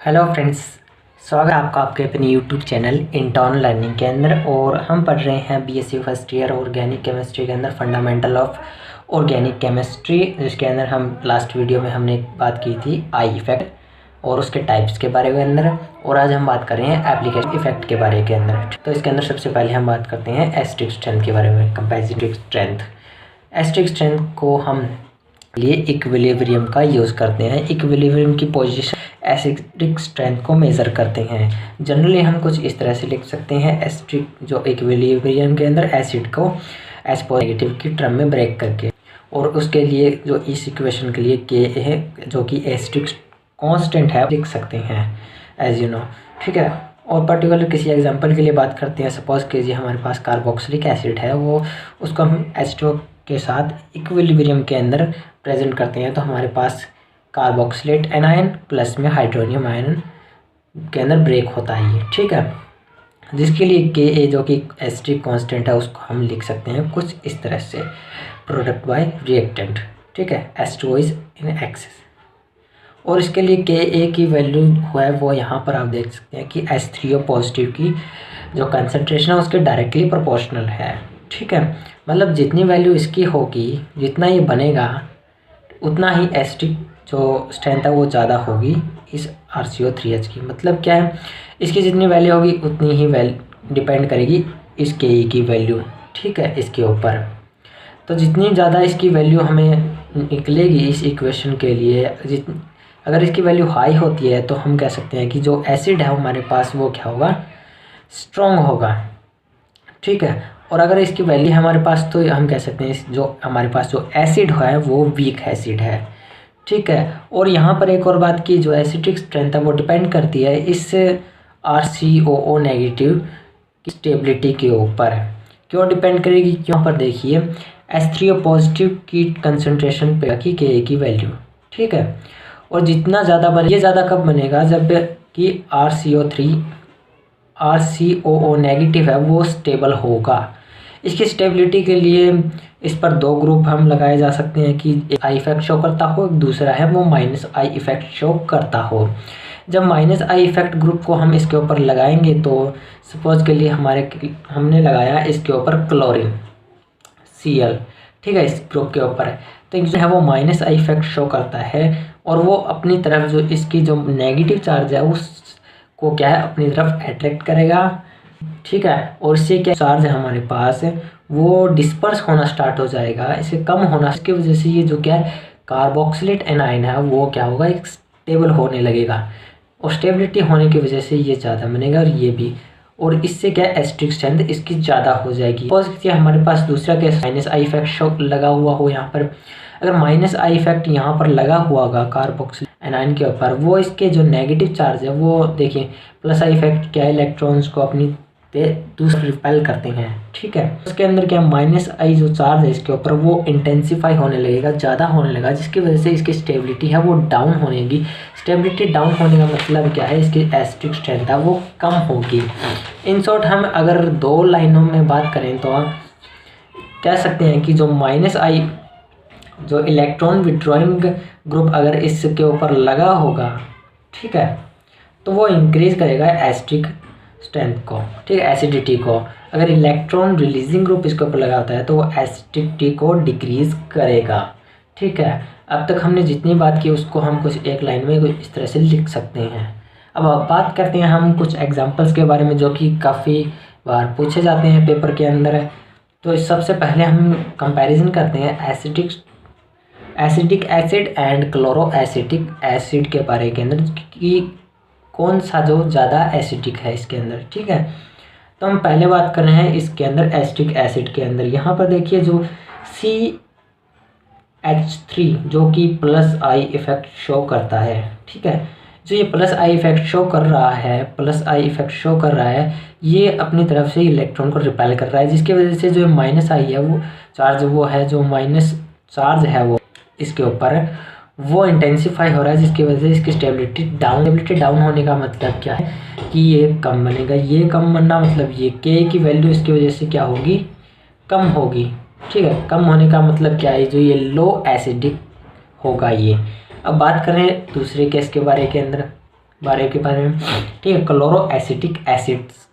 Hello friends, स्वागत है आपका आपके अपने यूट्यूब चैनल इंटर्न लर्निंग के अंदर। और हम पढ़ रहे हैं BSc first year organic chemistry के अंदर फंडामेंटल ऑफ ऑर्गेनिक केमिस्ट्री, जिसके अंदर हम लास्ट वीडियो में हमने बात की थी आई इफेक्ट और उसके टाइप्स के बारे में अंदर। और आज हम बात कर रहे हैं एप्लीकेशन इफेक्ट के बारे के अंदर। तो इसके अंदर सबसे पहले हम बात करते हैं एसिडिक स्ट्रेंथ के बारे में, कंपैरेटिव स्ट्रेंथ। एसिडिक स्ट्रेंथ को हम लिए इक्विलिब्रियम का यूज़ करते हैं। इक्विलिब्रियम की पोजीशन एसिडिक स्ट्रेंथ को मेज़र करते हैं। जनरली हम कुछ इस तरह से लिख सकते हैं, एसिडिक जो इक्विलिब्रियम के अंदर एसिड को एस नेगेटिव की टर्म में ब्रेक करके। और उसके लिए जो इस इक्वेशन के लिए के है जो कि एसिडिक कांस्टेंट है लिख सकते हैं एज यू नो, ठीक है। और पर्टिकुलर किसी एग्जांपल के लिए बात करते हैं। सपोज कीजिए हमारे पास कार्बोक्सिलिक एसिड है, वो उसको हम H2O के साथ इक्विलिब्रियम के अंदर प्रेजेंट करते हैं, तो हमारे पास कार्बोक्सिलेट एनायन प्लस में हाइड्रोनियम आयन के अंदर ब्रेक होता है ये, ठीक है। जिसके लिए के ए जो कि एसिडिक कांस्टेंट है उसको हम लिख सकते हैं कुछ इस तरह से, प्रोडक्ट बाय रिएक्टेंट, ठीक है। H2O is in excess. और इसके लिए के ए की वैल्यू है वो यहाँ पर आप देख सकते हैं कि H3O पॉजिटिव की जो कंसनट्रेशन है उसके डायरेक्टली प्रोपोर्शनल है, ठीक है। मतलब जितनी वैल्यू इसकी होगी, जितना ये बनेगा उतना ही एसिडिक जो स्ट्रेंथ है वो ज़्यादा होगी इस RCO3H की। मतलब क्या है, इसकी जितनी वैल्यू होगी उतनी ही डिपेंड करेगी इस के ई की वैल्यू, ठीक है, इसके ऊपर। तो जितनी ज़्यादा इसकी वैल्यू हमें निकलेगी इस इक्वेशन के लिए, अगर इसकी वैल्यू हाई होती है तो हम कह सकते हैं कि जो एसिड है हमारे पास वो क्या होगा, स्ट्रॉन्ग होगा, ठीक है। और अगर इसकी वैल्यू हमारे पास तो हम कह सकते हैं जो हमारे पास जो एसिड है वो वीक एसिड है, ठीक है। और यहाँ पर एक और बात की, जो एसिडिक स्ट्रेंथ है वो डिपेंड करती है इस RCOO नेगेटिव की स्टेबिलिटी के ऊपर। क्यों डिपेंड करेगी, क्यों पर देखिए H3O पॉजिटिव की कंसनट्रेशन पे रखी के की वैल्यू, ठीक है। और जितना ज़्यादा बने, ये ज़्यादा कब बनेगा जब कि RCOO नेगेटिव है वो स्टेबल होगा। इसकी स्टेबिलिटी के लिए इस पर दो ग्रुप हम लगाए जा सकते हैं कि एक आई इफेक्ट शो करता हो, दूसरा है वो माइनस आई इफेक्ट शो करता हो। जब माइनस आई इफेक्ट ग्रुप को हम इसके ऊपर लगाएंगे तो सपोज के लिए हमने लगाया इसके ऊपर क्लोरीन Cl, ठीक है, इस ग्रुप के ऊपर है, तो जो है वो माइनस आई इफेक्ट शो करता है। और वो अपनी तरफ जो इसकी जो नेगेटिव चार्ज है उसको क्या है अपनी तरफ अट्रैक्ट करेगा, ठीक है। और इससे क्या चार्ज है हमारे पास वो डिस्पर्स होना स्टार्ट हो जाएगा, इसे कम होना, इसकी वजह से ये जो क्या है कार्बोक्सिलेट एनायन है वो क्या होगा, एक स्टेबल होने लगेगा। और स्टेबिलिटी होने की वजह से ये ज़्यादा बनेगा और ये भी, और इससे क्या एसिडिक स्ट्रेंथ इसकी ज़्यादा हो जाएगी। सपोज हमारे पास दूसरा case minus I effect show लगा हुआ हो यहाँ पर, अगर माइनस आई इफेक्ट यहाँ पर लगा हुआ होगा कार्बोक्सिलेट एनायन के ऊपर, वो इसके जो नेगेटिव चार्ज है वो देखिए प्लस आई इफेक्ट क्या है, इलेक्ट्रॉन्स को अपनी दूसरा रिपेल करते हैं, ठीक है। उसके अंदर क्या माइनस आई जो चार्ज है इसके ऊपर वो इंटेंसिफाई होने लगेगा, ज़्यादा होने लगा, जिसकी वजह से इसकी स्टेबिलिटी है वो डाउन होनेगी। स्टेबिलिटी डाउन होने का मतलब क्या है, इसकी एसिडिक स्ट्रेंथ है वो कम होगी। इन शॉर्ट हम अगर दो लाइनों में बात करें तो हम कह सकते हैं कि जो माइनस आई जो इलेक्ट्रॉन विड्रॉइंग ग्रुप अगर इसके ऊपर लगा होगा, ठीक है, तो वो इंक्रीज करेगा एसिडिक स्ट्रेंथ को, ठीक है, एसिडिटी को। अगर इलेक्ट्रॉन रिलीजिंग ग्रुप इसके ऊपर लगा होता है तो वो एसिडिटी को डिक्रीज करेगा, ठीक है। अब तक हमने जितनी बात की उसको हम कुछ एक लाइन में इस तरह से लिख सकते हैं। अब बात करते हैं हम कुछ एग्जांपल्स के बारे में जो कि काफ़ी बार पूछे जाते हैं पेपर के अंदर। तो सबसे पहले हम कंपैरिजन करते हैं acidic acid and chloro acetic acid के बारे के अंदर कि कौन सा जो ज़्यादा एसिडिक है इसके अंदर, ठीक है। तो हम पहले बात कर रहे हैं इसके अंदर एसिटिक एसिड के अंदर। यहाँ पर देखिए जो CH3 जो कि प्लस आई इफेक्ट शो करता है, ठीक है, जो ये प्लस आई इफेक्ट शो कर रहा है, ये अपनी तरफ से इलेक्ट्रॉन को रिपेल कर रहा है, जिसकी वजह से जो माइनस आई है वो चार्ज वो है जो माइनस चार्ज है वो इसके ऊपर वो इंटेंसिफाई हो रहा है, जिसकी वजह से इसकी स्टेबिलिटी डाउन होने का मतलब क्या है कि ये कम बनेगा। ये कम बनना मतलब ये के की वैल्यू इसकी वजह से क्या होगी, कम होगी, ठीक है। कम होने का मतलब क्या है, जो ये लो एसिडिक होगा ये। अब बात करें दूसरे केस के बारे के अंदर, बारे में, ठीक है, क्लोरो एसिटिक एसिड्स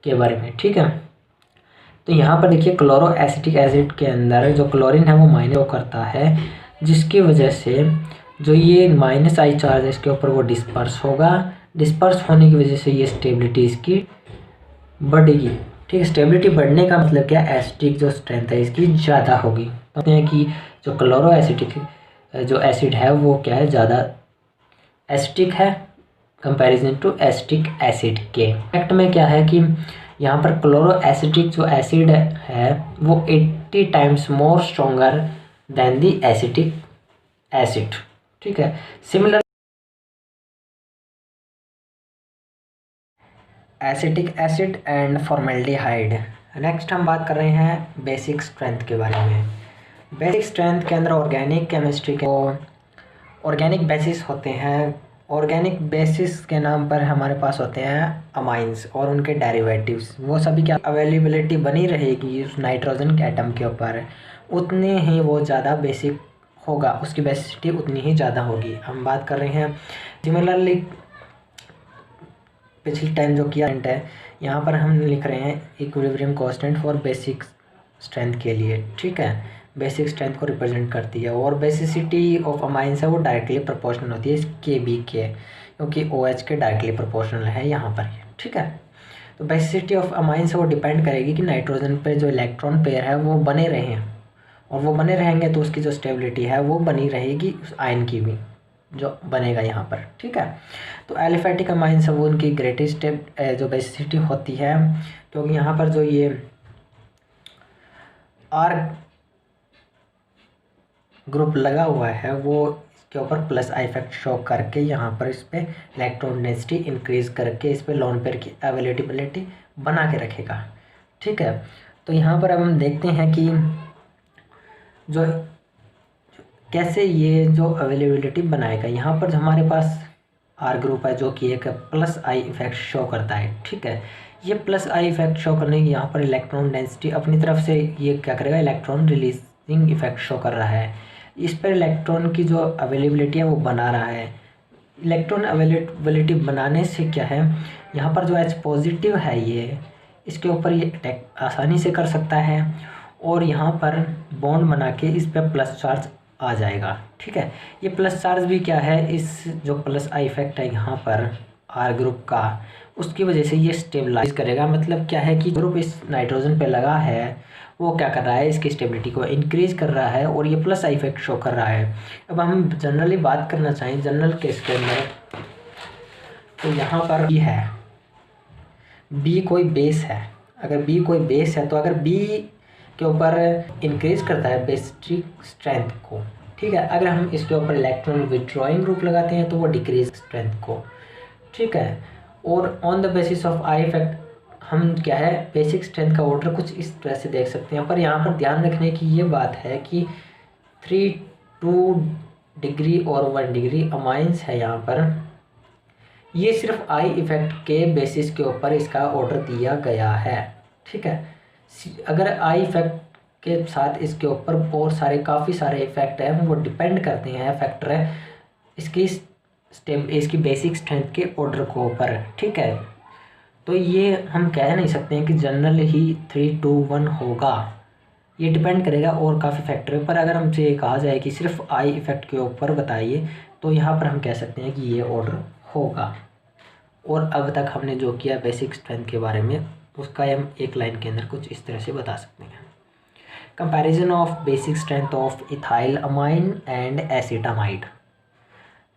के बारे में, ठीक है। तो यहाँ पर देखिए क्लोरो एसिटिक एसिड के अंदर जो क्लोरीन है वो माइनस करता है, जिसकी वजह से जो ये माइनस आई चार्ज है इसके ऊपर वो डिस्पर्स होगा। डिस्पर्स होने की वजह से ये स्टेबिलिटी इसकी बढ़ेगी, ठीक है। स्टेबिलिटी बढ़ने का मतलब क्या, एसिटिक जो स्ट्रेंथ है इसकी ज़्यादा होगी। कहते हैं कि जो क्लोरो एसिटिक जो एसिड है वो क्या है, ज़्यादा एसिटिक है कंपैरिजन टू एसिटिक एसिड के। फैक्ट में क्या है कि यहाँ पर क्लोरो एसिटिक जो एसिड है वो 80 times more stronger then the acetic acid, ठीक है। Similar acetic acid and formaldehyde. Next हम बात कर रहे हैं बेसिक स्ट्रेंथ के बारे में। बेसिक स्ट्रेंथ के अंदर ऑर्गेनिक केमिस्ट्री के ऑर्गेनिक बेसिस होते हैं। ऑर्गेनिक बेसिस के नाम पर हमारे पास होते हैं अमाइंस और उनके डेरिवेटिव्स। वो सभी की अवेलेबिलिटी बनी रहेगी उस नाइट्रोजन के एटम के ऊपर, उतने ही वो ज़्यादा बेसिक होगा, उसकी बेसिसिटी उतनी ही ज़्यादा होगी। हम बात कर रहे हैं सिमिलरली पिछले टाइम जो किया है, यहाँ पर हम लिख रहे हैं equilibrium constant for basic strength के लिए, ठीक है। बेसिक स्ट्रेंथ को रिप्रेजेंट करती है और बेसिसिटी ऑफ अमाइंस है वो डायरेक्टली प्रोपोर्शनल होती है के बी के, क्योंकि ओ एच के डायरेक्टली प्रोपोर्शनल है यहाँ पर ये, ठीक है। तो बेसिसिटी ऑफ अमाइंस वो डिपेंड करेगी कि नाइट्रोजन पे जो इलेक्ट्रॉन पेयर है वो बने रहें, और वो बने रहेंगे तो उसकी जो स्टेबिलिटी है वो बनी रहेगी उस आयन की भी जो बनेगा यहाँ पर, ठीक है। तो एलिफेटिक अमाइंस है वो उनकी ग्रेटेस्ट जो बेसिसिटी होती है, क्योंकि यहाँ पर जो ये आर ग्रुप लगा हुआ है वो इसके ऊपर प्लस आई इफेक्ट शो करके यहाँ पर इस पर इलेक्ट्रॉन डेंसिटी इंक्रीज करके इस पर लोन पेयर की अवेलेबिलिटी बना के रखेगा, ठीक है। तो यहाँ पर अब हम देखते हैं कि जो कैसे ये जो अवेलेबिलिटी बनाएगा। यहाँ पर जो हमारे पास आर ग्रुप है जो कि एक प्लस आई इफेक्ट शो करता है, ठीक है। ये प्लस आई इफेक्ट शो करने की यहाँ पर इलेक्ट्रॉन डेंसिटी अपनी तरफ से ये क्या करेगा, इलेक्ट्रॉन रिलीजिंग इफेक्ट शो कर रहा है। इस पर इलेक्ट्रॉन की जो अवेलेबिलिटी है वो बना रहा है। इलेक्ट्रॉन अवेलेबिलिटी बनाने से क्या है, यहाँ पर जो एच पॉजिटिव है ये इसके ऊपर ये अटैक आसानी से कर सकता है, और यहाँ पर बॉन्ड बना के इस पर प्लस चार्ज आ जाएगा, ठीक है। ये प्लस चार्ज भी क्या है, इस जो प्लस आई इफेक्ट है यहाँ पर आर ग्रुप का, उसकी वजह से ये स्टेबलाइज करेगा। मतलब क्या है कि ग्रुप इस नाइट्रोजन पे लगा है वो क्या कर रहा है, इसकी स्टेबिलिटी को इंक्रीज कर रहा है और ये प्लस आई इफेक्ट शो कर रहा है। अब हम जनरली बात करना चाहें जनरल केस के अंदर, तो यहाँ पर बी है, बी कोई बेस है। अगर बी कोई बेस है तो अगर बी के ऊपर इंक्रीज करता है बेसिक स्ट्रेंथ को, ठीक है। अगर हम इसके ऊपर इलेक्ट्रॉन विथड्रॉइंग ग्रुप लगाते हैं तो वो डिक्रीज स्ट्रेंथ को, ठीक है। और on the basis of I effect हम क्या है बेसिक स्ट्रेंथ का ऑर्डर कुछ इस तरह से देख सकते हैं। पर यहाँ पर ध्यान रखने की ये बात है कि 3, 2 डिग्री और 1 डिग्री अमाइंस है यहाँ पर, ये सिर्फ आई इफेक्ट के बेसिस के ऊपर इसका ऑर्डर दिया गया है, ठीक है। अगर आई इफेक्ट के साथ इसके ऊपर और सारे काफ़ी सारे इफेक्ट हैं वो डिपेंड करते हैं फैक्टर है इसकी बेसिक स्ट्रेंथ के ऑर्डर के ऊपर, ठीक है। तो ये हम कह नहीं सकते हैं कि जनरल ही 3, 2, 1 होगा, ये डिपेंड करेगा और काफ़ी फैक्टर पर। अगर हमसे ये कहा जाए कि सिर्फ आई इफेक्ट के ऊपर बताइए तो यहाँ पर हम कह सकते हैं कि ये ऑर्डर होगा। और अब तक हमने जो किया बेसिक स्ट्रेंथ के बारे में उसका हम एक लाइन के अंदर कुछ इस तरह से बता सकते हैं। Comparison of basic strength of ethyl amine and acetamide.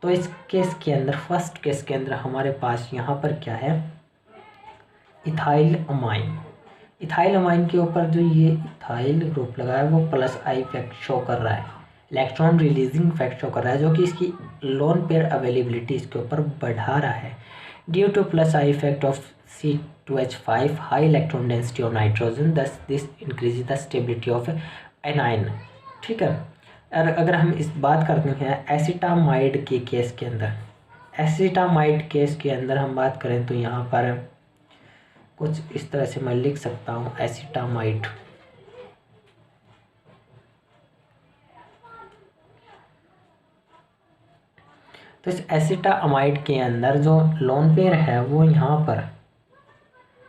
तो इस केस के अंदर फर्स्ट केस के अंदर हमारे पास यहाँ पर क्या है, इथाइल अमाइन। इथाइल अमाइन के ऊपर जो ये इथाइल ग्रुप लगा है वो प्लस आई इफेक्ट शो कर रहा है, इलेक्ट्रॉन रिलीजिंग इफेक्ट शो कर रहा है, जो कि इसकी लोन पेयर अवेलेबिलिटी इसके ऊपर बढ़ा रहा है। Due to plus I effect of C2H5 high electron density of nitrogen, thus this increase the stability of amine, ठीक है। और अगर हम इस बात करते हैं एसिटामाइड के केस के अंदर, एसिटामाइड केस के अंदर हम बात करें तो यहाँ पर कुछ इस तरह से मैं लिख सकता हूँ एसिटामाइड। तो इस एसिटामाइड के अंदर जो लोन पेयर है वो यहाँ पर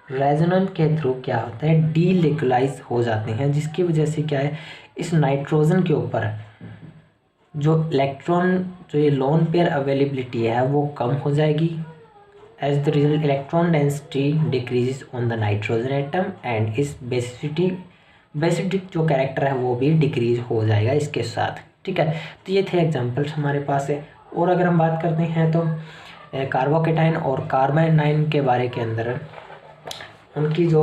रेजोनेंस के थ्रू क्या होता है, डीलिक्वलाइज हो जाते हैं, जिसकी वजह से क्या है, इस नाइट्रोजन के ऊपर जो इलेक्ट्रॉन, जो ये लोन पेयर अवेलेबिलिटी है वो कम हो जाएगी। As the result electron density decreases on the nitrogen atom and इस बेसिसिटी जो कैरेक्टर है वो भी डिक्रीज हो जाएगा इसके साथ। ठीक है, तो ये थे एग्जांपल्स हमारे पास है। और अगर हम बात करते हैं तो कार्बोकेटाइन और कार्बोनाइन के बारे के अंदर उनकी जो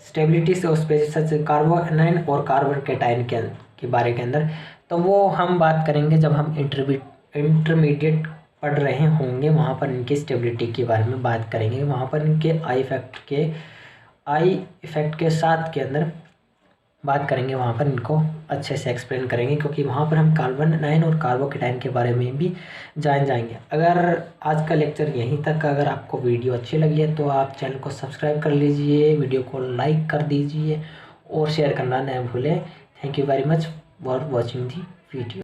स्टेबिलिटी से उस पर सच कार्बोनाइन और कार्बोकेटाइन के बारे के अंदर, तो वो हम बात करेंगे जब हम इंटरमीडिएट पढ़ रहे होंगे, वहाँ पर इनकी स्टेबिलिटी के बारे में बात करेंगे। वहाँ पर इनके आई इफेक्ट के साथ के अंदर बात करेंगे, वहाँ पर इनको अच्छे से एक्सप्लेन करेंगे, क्योंकि वहाँ पर हम कार्बोनाइन और कार्बोकेटाइन के बारे में भी जान जाएंगे। अगर आज का लेक्चर यहीं तक, अगर आपको वीडियो अच्छी लगी है तो आप चैनल को सब्सक्राइब कर लीजिए, वीडियो को लाइक कर दीजिए और शेयर करना न भूलें। Thank you very much for watching the video.